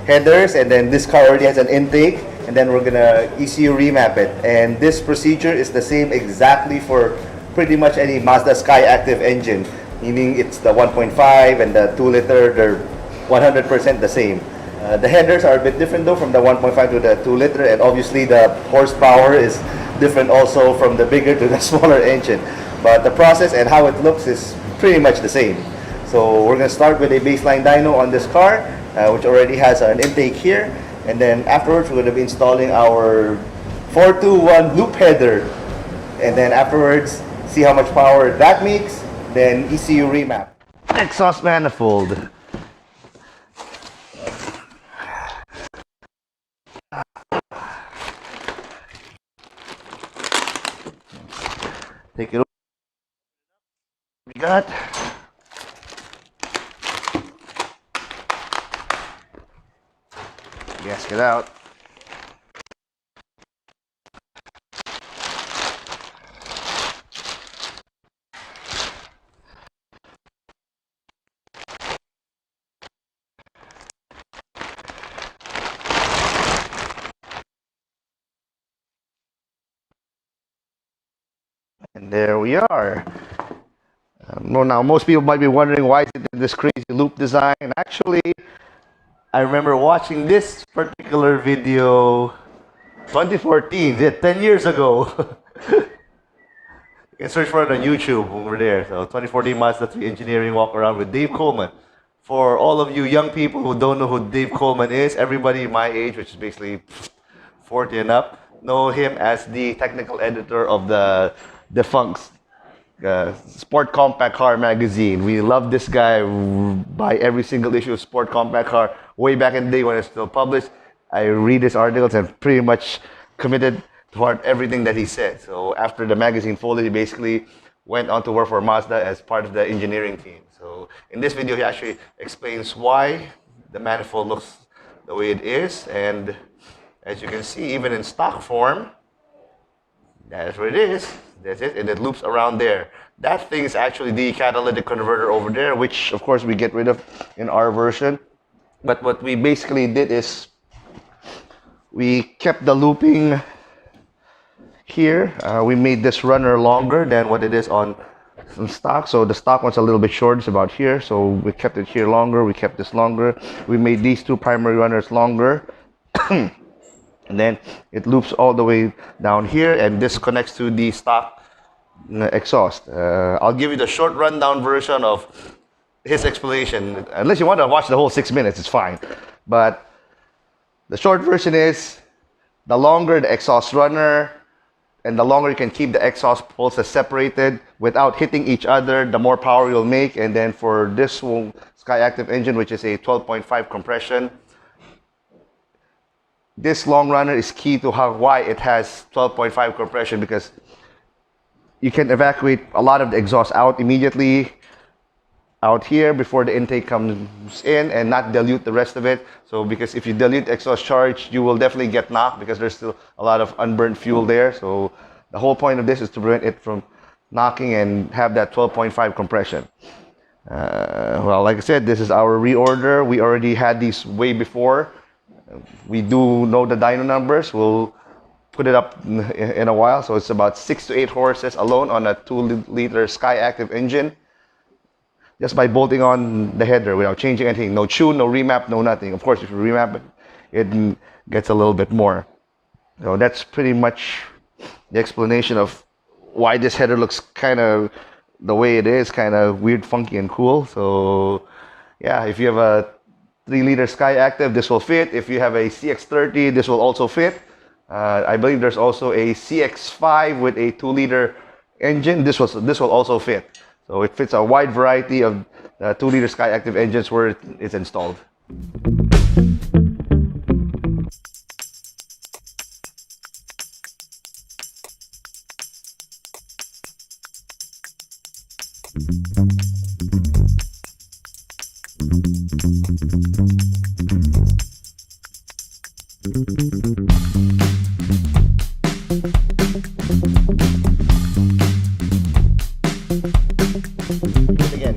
headers, and then this car already has an intake, and then we're gonna ECU remap it. And this procedure is the same exactly for pretty much any Mazda Skyactiv engine, meaning it's the 1.5 and the 2 liter, they're 100% the same. The headers are a bit different though from the 1.5 to the 2 liter, and obviously the horsepower is different also from the bigger to the smaller engine. But the process and how it looks is pretty much the same. So we're going to start with a baseline dyno on this car, which already has an intake here. And then afterwards, we're going to be installing our 421 loop header. And then afterwards, see how much power that makes. Then ECU remap. Exhaust manifold. Take it over. We got gasket out. And there we are. Well, now most people might be wondering why is it in this crazy loop design. Actually, I remember watching this particular video 2014, 10 years ago. You can search for it on YouTube over there. So 2014 Mazda3 engineering walk around with Dave Coleman. For all of you young people who don't know who Dave Coleman is, everybody my age, which is basically 40 and up, know him as the technical editor of the defunct Sport Compact Car magazine. We love this guy. Buy every single issue of Sport Compact Car way back in the day when it's still published. I read his articles and pretty much committed to heart everything that he said. So after the magazine folded, he basically went on to work for Mazda as part of the engineering team. So in this video, he actually explains why the manifold looks the way it is. And as you can see, even in stock form, that's what it is. That's it, and it loops around there. That thing is actually the catalytic converter over there, which of course we get rid of in our version. But what we basically did is we kept the looping here. We made this runner longer than what it is on some stock. So the stock one's a little bit short, it's about here. So we kept it here longer, we kept this longer. We made these two primary runners longer. And then it loops all the way down here, and this connects to the stock exhaust. I'll give you the short rundown version of his explanation. Unless you want to watch the whole 6 minutes, it's fine. But the short version is, the longer the exhaust runner and the longer you can keep the exhaust pulses separated without hitting each other, the more power you'll make. And then for this Skyactiv engine, which is a 12.5 compression, this long runner is key to why it has 12.5 compression, because you can evacuate a lot of the exhaust out immediately out here before the intake comes in and not dilute the rest of it. So because if you dilute exhaust charge, you will definitely get knocked because there's still a lot of unburnt fuel there. So the whole point of this is to prevent it from knocking and have that 12.5 compression. Well, like I said, this is our reorder. We already had these way before. We do know the dyno numbers. We'll put it up in a while. So it's about 6 to 8 horses alone on a 2-liter Skyactiv engine, just by bolting on the header without changing anything. No tune, no remap, no nothing. Of course, if you remap it, it gets a little bit more. So that's pretty much the explanation of why this header looks kind of the way it is, kind of weird, funky, and cool. So yeah, if you have a 3-liter Skyactiv, this will fit. If you have a CX-30, this will also fit. I believe there's also a CX-5 with a 2-liter engine. This will also fit. So it fits a wide variety of 2-liter Skyactiv engines where it's installed. Again.